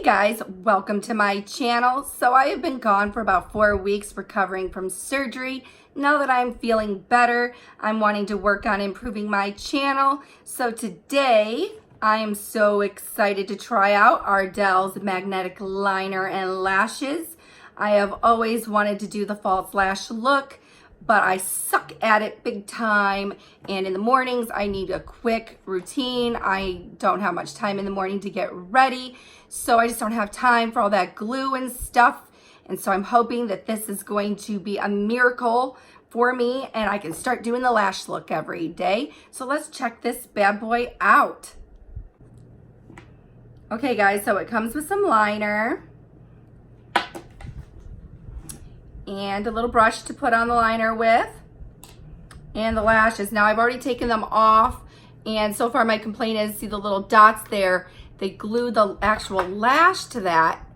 Guys, welcome to my channel. So I have been gone for about 4 weeks recovering from surgery. Now that I'm feeling better, I'm wanting to work on improving my channel. So today I am so excited to try out Ardell's magnetic liner and lashes. I have always wanted to do the false lash look, but I suck at it big time. And in the mornings, I need a quick routine. I don't have much time in the morning to get ready. So I just don't have time for all that glue and stuff. And so I'm hoping that this is going to be a miracle for me and I can start doing the lash look every day. So let's check this bad boy out. Okay guys, so it comes with some liner and a little brush to put on the liner with, and the lashes. Now I've already taken them off, and so far my complaint is, see the little dots there, they glue the actual lash to that,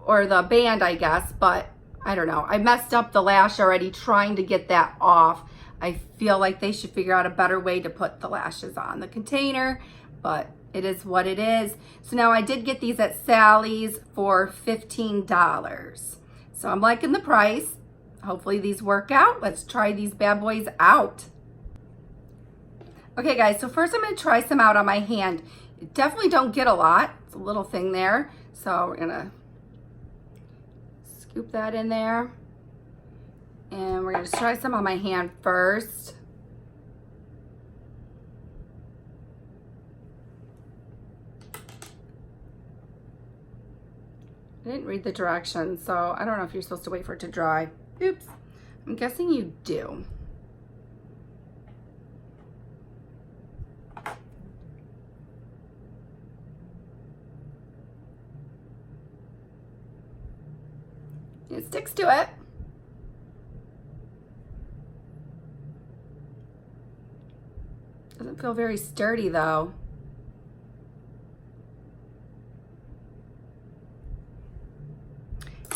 or the band I guess, but I don't know. I messed up the lash already trying to get that off. I feel like they should figure out a better way to put the lashes on the container, but it is what it is. So now I did get these at Sally's for $15. So I'm liking the price. Hopefully these work out. Let's try these bad boys out. Okay guys, so first I'm gonna try some out on my hand. You definitely don't get a lot. It's a little thing there. So we're gonna scoop that in there. And we're gonna try some on my hand first. I didn't read the directions, so I don't know if you're supposed to wait for it to dry. Oops, I'm guessing you do. It sticks to it. Doesn't feel very sturdy though.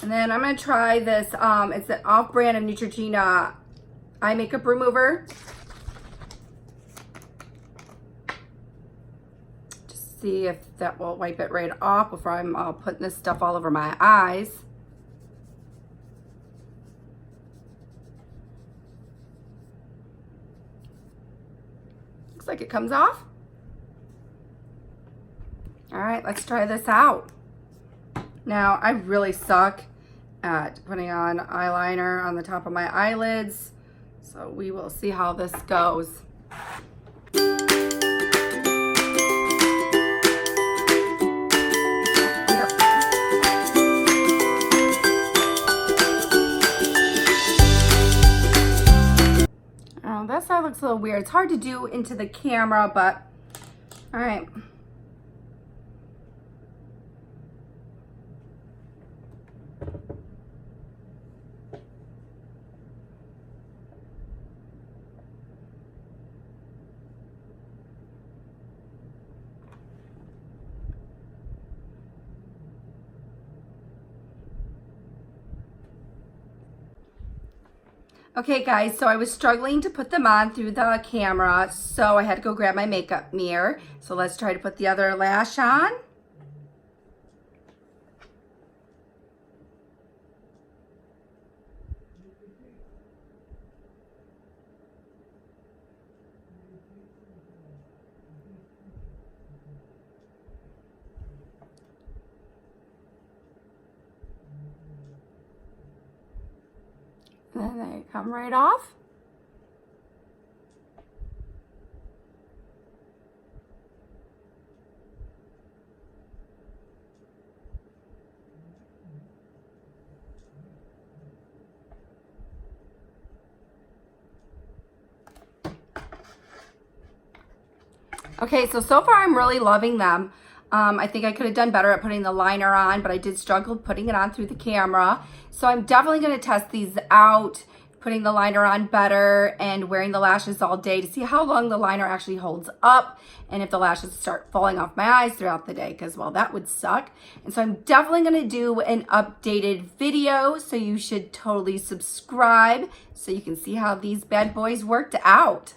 And then I'm gonna try this, it's an off-brand of Neutrogena eye makeup remover. Just see if that will wipe it right off before I'm putting this stuff all over my eyes. Looks like it comes off. All right, let's try this out. Now, I really suck at putting on eyeliner on the top of my eyelids, so we will see how this goes. Oh, that side looks a little weird. It's hard to do into the camera, but all right. Okay guys, so I was struggling to put them on through the camera, so I had to go grab my makeup mirror. So let's try to put the other lash on. And then they come right off. Okay, so far I'm really loving them. I think I could have done better at putting the liner on, but I did struggle putting it on through the camera. So I'm definitely going to test these out, putting the liner on better and wearing the lashes all day to see how long the liner actually holds up and if the lashes start falling off my eyes throughout the day, because, well, that would suck. And so I'm definitely going to do an updated video, so you should totally subscribe so you can see how these bad boys worked out.